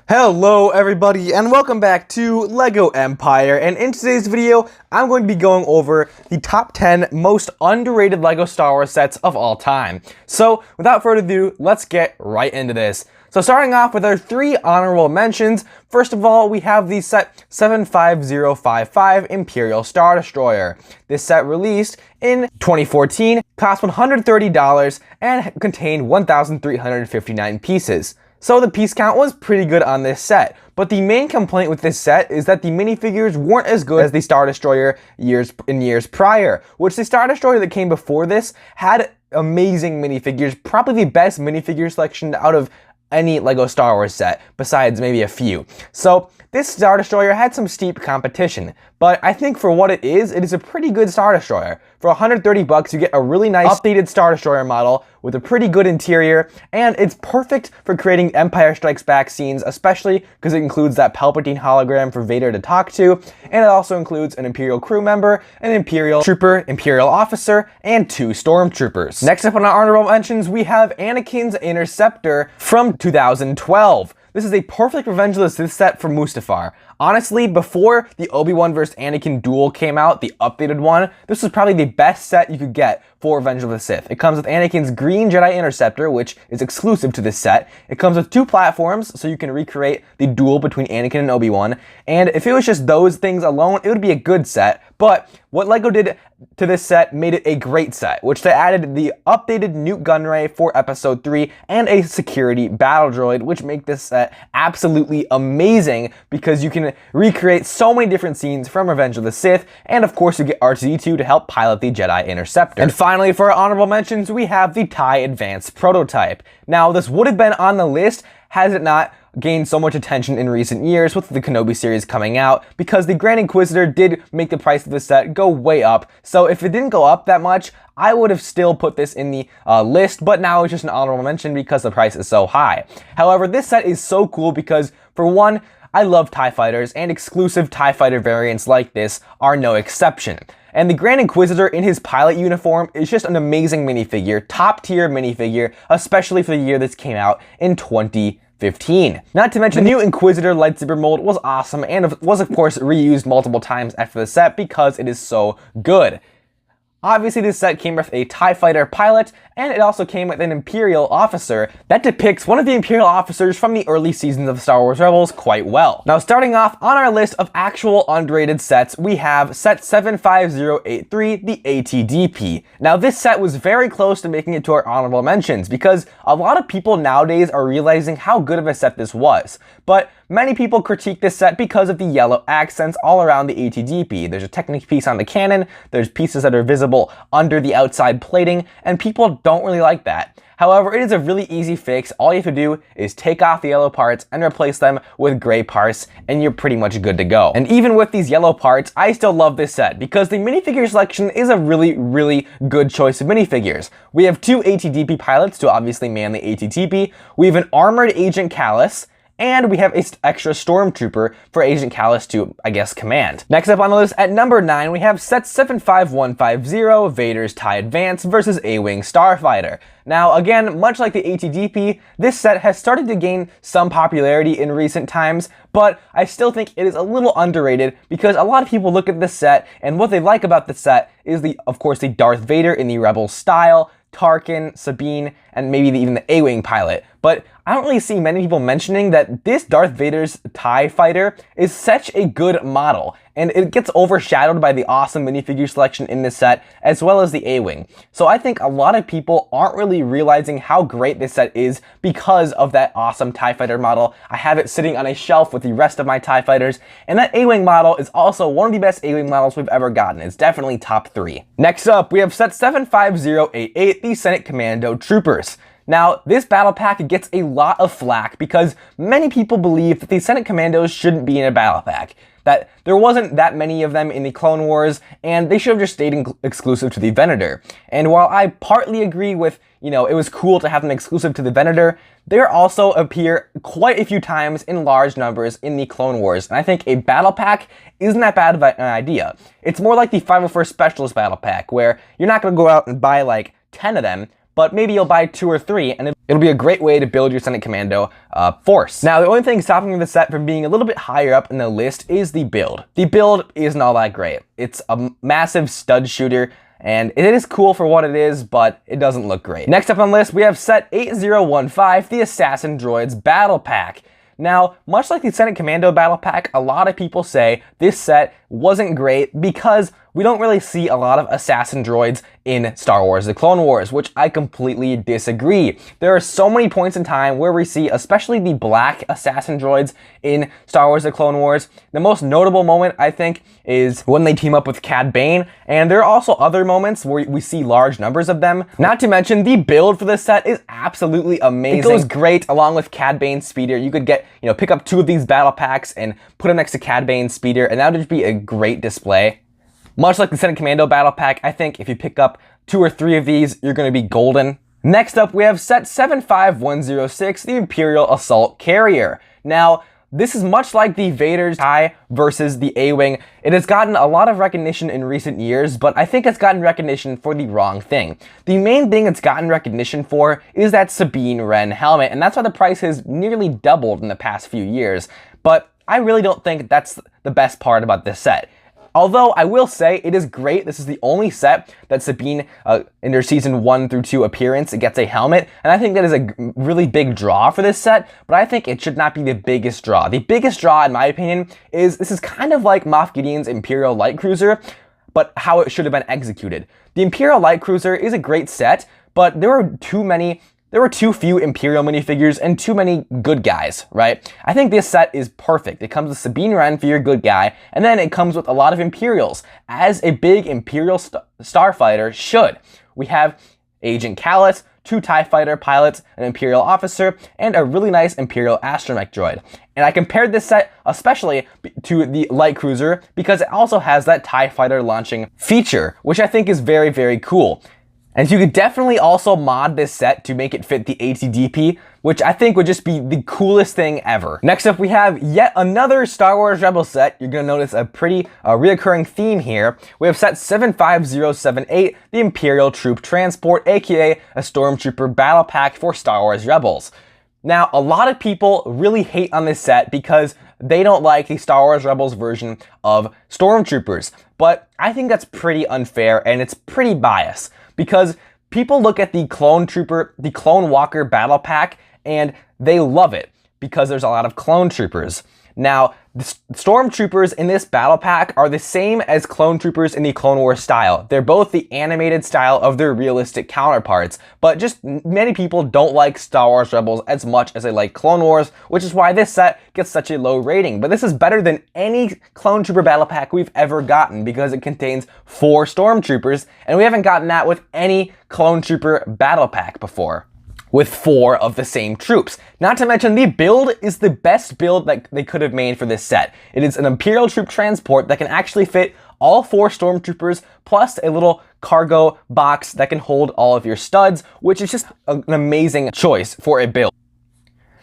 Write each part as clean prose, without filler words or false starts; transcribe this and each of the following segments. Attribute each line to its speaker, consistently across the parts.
Speaker 1: Hello everybody and welcome back to LEGO Empire, and in today's video I'm going to be going over the top 10 most underrated LEGO Star Wars sets of all time. So without further ado, let's get right into this. So starting off with our three honorable mentions, first of all we have the set 75055 Imperial Star Destroyer. This set released in 2014, cost $130 and contained 1,359 pieces. So the piece count was pretty good on this set, but the main complaint with this set is that the minifigures weren't as good as the Star Destroyer years prior, which the Star Destroyer that came before this had amazing minifigures, probably the best minifigure selection out of any LEGO Star Wars set, besides maybe a few. So this Star Destroyer had some steep competition, but I think for what it is a pretty good Star Destroyer. For 130 bucks, you get a really nice updated Star Destroyer model with a pretty good interior, and it's perfect for creating Empire Strikes Back scenes, especially because it includes that Palpatine hologram for Vader to talk to, and it also includes an Imperial crew member, an Imperial trooper, Imperial officer, and 2 stormtroopers. Next up on our honorable mentions, we have Anakin's Interceptor from 2012. This is a perfect Revenge of the Sith set for Mustafar. Honestly, before the Obi-Wan vs. Anakin duel came out, the updated one, this was probably the best set you could get for Revenge of the Sith. It comes with Anakin's green Jedi Interceptor, which is exclusive to this set. It comes with 2 platforms, so you can recreate the duel between Anakin and Obi-Wan. And if it was just those things alone, it would be a good set. But what LEGO did to this set made it a great set, which they added the updated Nute Gunray for Episode 3 and a security battle droid, which make this set absolutely amazing because you can recreate so many different scenes from Revenge of the Sith, and of course you get R2-D2 to help pilot the Jedi Interceptor. And finally, for our honorable mentions, we have the TIE Advanced Prototype. Now, this would have been on the list has it not gained so much attention in recent years with the Kenobi series coming out, because the Grand Inquisitor did make the price of the set go way up. So if it didn't go up that much, I would have still put this in the list, but now it's just an honorable mention because the price is so high. However, this set is so cool because, for one, I love TIE Fighters, and exclusive TIE Fighter variants like this are no exception. And the Grand Inquisitor in his pilot uniform is just an amazing minifigure, top tier minifigure, especially for the year this came out in 2015. Not to mention, the new Inquisitor lightsaber mold was awesome and was of course reused multiple times after the set because it is so good. Obviously, this set came with a TIE Fighter pilot, and it also came with an Imperial officer that depicts one of the Imperial officers from the early seasons of Star Wars Rebels quite well. Now, starting off on our list of actual underrated sets, we have set 75083, the ATDP. Now, this set was very close to making it to our honorable mentions because a lot of people nowadays are realizing how good of a set this was. But many people critique this set because of the yellow accents all around the ATDP. There's a Technic piece on the cannon, there's pieces that are visible under the outside plating, and people don't really like that. However, it is a really easy fix. All you have to do is take off the yellow parts and replace them with gray parts, and you're pretty much good to go. And even with these yellow parts, I still love this set because the minifigure selection is a really good choice of minifigures. We have 2 ATDP pilots to obviously man the ATDP. We have an armored Agent Kallus, and we have an extra stormtrooper for Agent Kallus to, I guess, command. Next up on the list at number 9, we have set 75150, Vader's TIE Advance versus A-Wing Starfighter. Now, again, much like the ATDP, this set has started to gain some popularity in recent times, but I still think it is a little underrated because a lot of people look at this set, and what they like about the set is, of course, the Darth Vader in the Rebels style, Tarkin, Sabine, and maybe even the A-Wing pilot. But I don't really see many people mentioning that this Darth Vader's TIE Fighter is such a good model, and it gets overshadowed by the awesome minifigure selection in this set, as well as the A-Wing. So I think a lot of people aren't really realizing how great this set is because of that awesome TIE Fighter model. I have it sitting on a shelf with the rest of my TIE Fighters, and that A-Wing model is also one of the best A-Wing models we've ever gotten. It's definitely top 3. Next up, we have set 75088, the Senate Commando Troopers. Now, this battle pack gets a lot of flack because many people believe that the Senate Commandos shouldn't be in a battle pack, that there wasn't that many of them in the Clone Wars, and they should have just stayed exclusive to the Venator. And while I partly agree with, it was cool to have them exclusive to the Venator, they also appear quite a few times in large numbers in the Clone Wars, and I think a battle pack isn't that bad of an idea. It's more like the 501st Specialist battle pack, where you're not going to go out and buy like 10 of them, but maybe you'll buy 2 or 3, and it'll be a great way to build your Senate Commando force. Now, the only thing stopping the set from being a little bit higher up in the list is the build. The build isn't all that great. It's a massive stud shooter, and it is cool for what it is, but it doesn't look great. Next up on the list, we have set 8015, the Assassin Droids Battle Pack. Now, much like the Senate Commando Battle Pack, a lot of people say this set wasn't great because we don't really see a lot of assassin droids in Star Wars: The Clone Wars, which I completely disagree. There are so many points in time where we see, especially the black assassin droids in Star Wars: The Clone Wars. The most notable moment, I think, is when they team up with Cad Bane, and there are also other moments where we see large numbers of them. Not to mention, the build for this set is absolutely amazing. It goes great along with Cad Bane's speeder. You could get, pick up 2 of these battle packs and put them next to Cad Bane's speeder, and that would just be a great display. Much like the Senate Commando Battle Pack, I think if you pick up 2 or 3 of these, you're going to be golden. Next up, we have set 75106, the Imperial Assault Carrier. Now, this is much like the Vader's TIE versus the A-Wing. It has gotten a lot of recognition in recent years, but I think it's gotten recognition for the wrong thing. The main thing it's gotten recognition for is that Sabine Wren helmet, and that's why the price has nearly doubled in the past few years. But I really don't think that's the best part about this set. Although I will say it is great. This is the only set that Sabine, in her season 1 through 2 appearance, gets a helmet. And I think that is a really big draw for this set, but I think it should not be the biggest draw. The biggest draw, in my opinion, is this is kind of like Moff Gideon's Imperial Light Cruiser, but how it should have been executed. The Imperial Light Cruiser is a great set, but there were too few Imperial minifigures and too many good guys, right? I think this set is perfect. It comes with Sabine Wren for your good guy, and then it comes with a lot of Imperials, as a big Imperial starfighter should. We have Agent Callus, 2 TIE fighter pilots, an Imperial officer, and a really nice Imperial astromech droid. And I compared this set especially to the Light Cruiser because it also has that TIE fighter launching feature, which I think is very, very cool. And you could definitely also mod this set to make it fit the ATDP, which I think would just be the coolest thing ever. Next up, we have yet another Star Wars Rebel set. You're gonna notice a pretty reoccurring theme here. We have set 75078, the Imperial Troop Transport, aka a Stormtrooper Battle Pack for Star Wars Rebels. Now, a lot of people really hate on this set because they don't like the Star Wars Rebels version of Stormtroopers. But I think that's pretty unfair and it's pretty biased, because people look at the Clone Walker Battle Pack and they love it because there's a lot of clone troopers. Now, the Stormtroopers in this battle pack are the same as Clone Troopers in the Clone Wars style. They're both the animated style of their realistic counterparts, but just many people don't like Star Wars Rebels as much as they like Clone Wars, which is why this set gets such a low rating. But this is better than any Clone Trooper battle pack we've ever gotten because it contains 4 Stormtroopers, and we haven't gotten that with any Clone Trooper battle pack before, with 4 of the same troops. Not to mention, the build is the best build that they could have made for this set. It is an Imperial Troop Transport that can actually fit all 4 Stormtroopers, plus a little cargo box that can hold all of your studs, which is just an amazing choice for a build.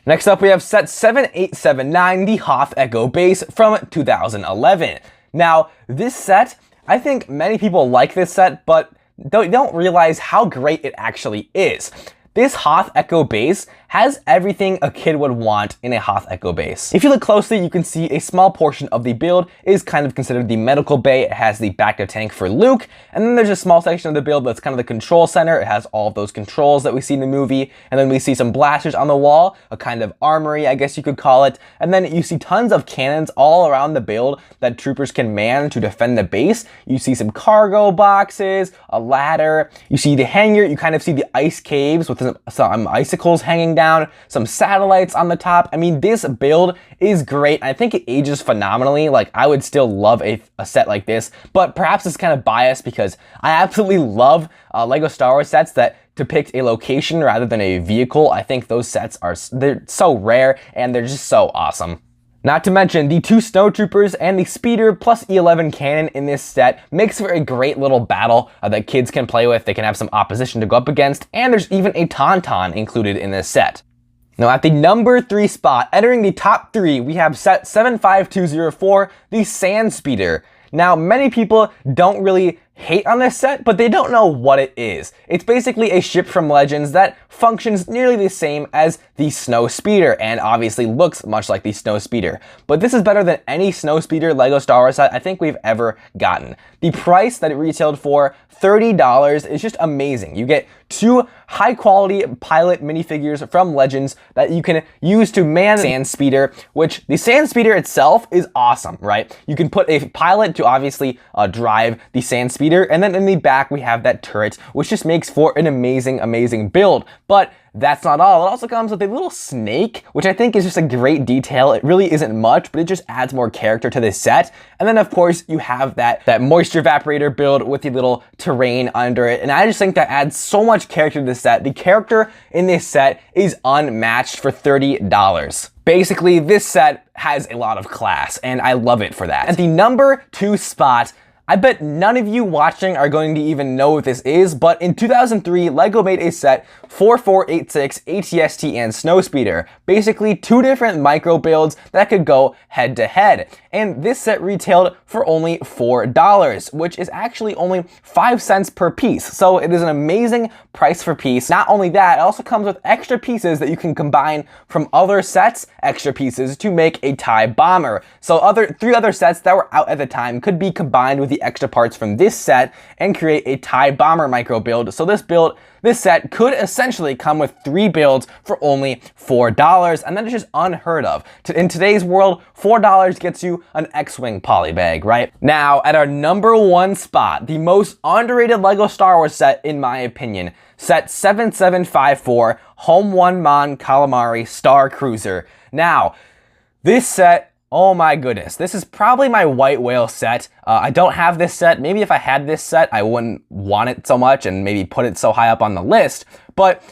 Speaker 1: Next up, we have set 7879, the Hoth Echo Base from 2011. Now, this set, I think many people like this set, but they don't realize how great it actually is. This Hoth Echo Base has everything a kid would want in a Hoth Echo Base. If you look closely, you can see a small portion of the build is kind of considered the medical bay. It has the backup tank for Luke, and then there's a small section of the build that's kind of the control center. It has all of those controls that we see in the movie, and then we see some blasters on the wall, a kind of armory, I guess you could call it, and then you see tons of cannons all around the build that troopers can man to defend the base. You see some cargo boxes, a ladder, you see the hangar, you kind of see the ice caves with some icicles hanging down, some satellites on the top. I mean, this build is great. I think it ages phenomenally. Like, I would still love a set like this, but perhaps it's kind of biased because I absolutely love Lego Star Wars sets that depict a location rather than a vehicle. I think those sets they're so rare and they're just so awesome. Not to mention, the 2 snowtroopers and the speeder plus E11 cannon in this set makes for a great little battle that kids can play with. They can have some opposition to go up against, and there's even a tauntaun included in this set. Now, at the number 3 spot, entering the top 3, we have set 75204, the Sandspeeder. Now, many people don't really hate on this set, but they don't know what it is. It's basically a ship from Legends that functions nearly the same as the Snowspeeder and obviously looks much like the Snowspeeder. But this is better than any Snowspeeder LEGO Star Wars set I think we've ever gotten. The price that it retailed for, $30, is just amazing. You get 2 high-quality pilot minifigures from Legends that you can use to man the sandspeeder, which the sandspeeder itself is awesome, right? You can put a pilot to obviously drive the sandspeeder, and then in the back we have that turret, which just makes for an amazing build. But that's not all. It also comes with a little snake, which I think is just a great detail. It really isn't much, but it just adds more character to this set. And then of course you have that moisture evaporator build with the little terrain under it. And I just think that adds so much character to this set. The character in this set is unmatched for $30. Basically, this set has a lot of class, and I love it for that. At the number 2 spot, I bet none of you watching are going to even know what this is, but in 2003, LEGO made a set 4486 ATST and Snowspeeder. Basically 2 different micro builds that could go head to head. And this set retailed for only $4, which is actually only 5 cents per piece. So it is an amazing price for piece. Not only that, it also comes with extra pieces that you can combine from other sets, extra pieces to make a TIE bomber. So 3 other sets that were out at the time could be combined with the extra parts from this set and create a TIE bomber micro build. So this set could essentially come with 3 builds for only $4, and that is just unheard of. In today's world, $4 gets you an X-Wing polybag, right? Now, at our number 1 spot, the most underrated LEGO Star Wars set, in my opinion, set 7754 Home One Mon Calamari Star Cruiser. Now, this set, oh my goodness, this is probably my white whale set. I don't have this set. Maybe if I had this set, I wouldn't want it so much and maybe put it so high up on the list. But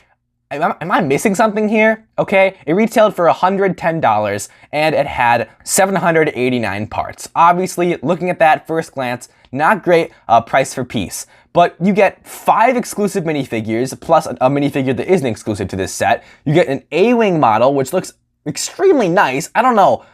Speaker 1: am I missing something here? Okay, it retailed for $110 and it had 789 parts. Obviously, looking at that first glance, not great price for piece. But you get 5 exclusive minifigures plus a minifigure that isn't exclusive to this set. You get an A-Wing model, which looks extremely nice. I don't know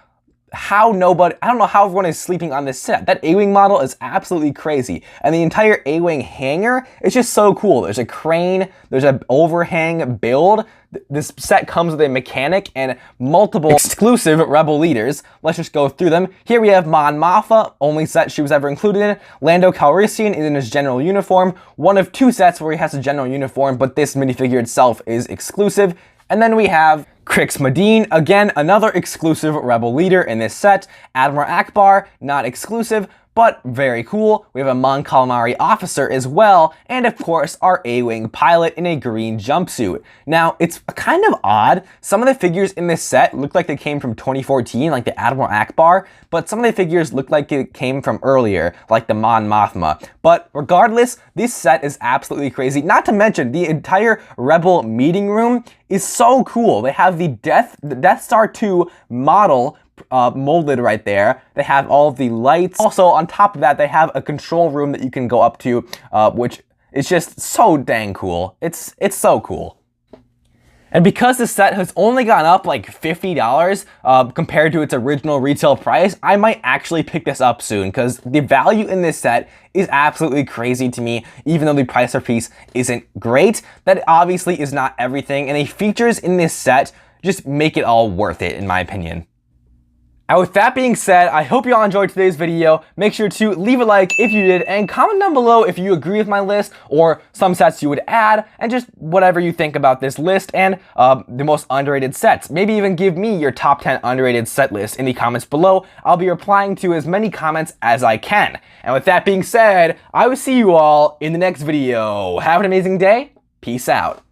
Speaker 1: how everyone is sleeping on this set. That A-Wing model is absolutely crazy. And the entire A-Wing hangar is just so cool. There's a crane, there's an overhang build. This set comes with a mechanic and multiple exclusive Rebel leaders. Let's just go through them. Here we have Mon Mothma, only set she was ever included in. Lando Calrissian is in his general uniform. One of 2 sets where he has a general uniform, but this minifigure itself is exclusive. And then we have Crix Madine, again, another exclusive Rebel leader in this set. Admiral Akbar, not exclusive, but very cool. We have a Mon Calamari officer as well, and of course, our A-Wing pilot in a green jumpsuit. Now, it's kind of odd. Some of the figures in this set look like they came from 2014, like the Admiral Akbar, but some of the figures look like it came from earlier, like the Mon Mothma. But regardless, this set is absolutely crazy. Not to mention, the entire Rebel meeting room is so cool. They have the Death Star 2 model molded right there. They have all of the lights. Also, on top of that, they have a control room that you can go up to, which is just so dang cool. It's so cool. And because this set has only gone up like $50 compared to its original retail price, I might actually pick this up soon because the value in this set is absolutely crazy to me, even though the price per piece isn't great. That obviously is not everything, and the features in this set just make it all worth it, in my opinion. And with that being said, I hope you all enjoyed today's video. Make sure to leave a like if you did, and comment down below if you agree with my list or some sets you would add, and just whatever you think about this list and the most underrated sets. Maybe even give me your top 10 underrated set list in the comments below. I'll be replying to as many comments as I can. And with that being said, I will see you all in the next video. Have an amazing day. Peace out.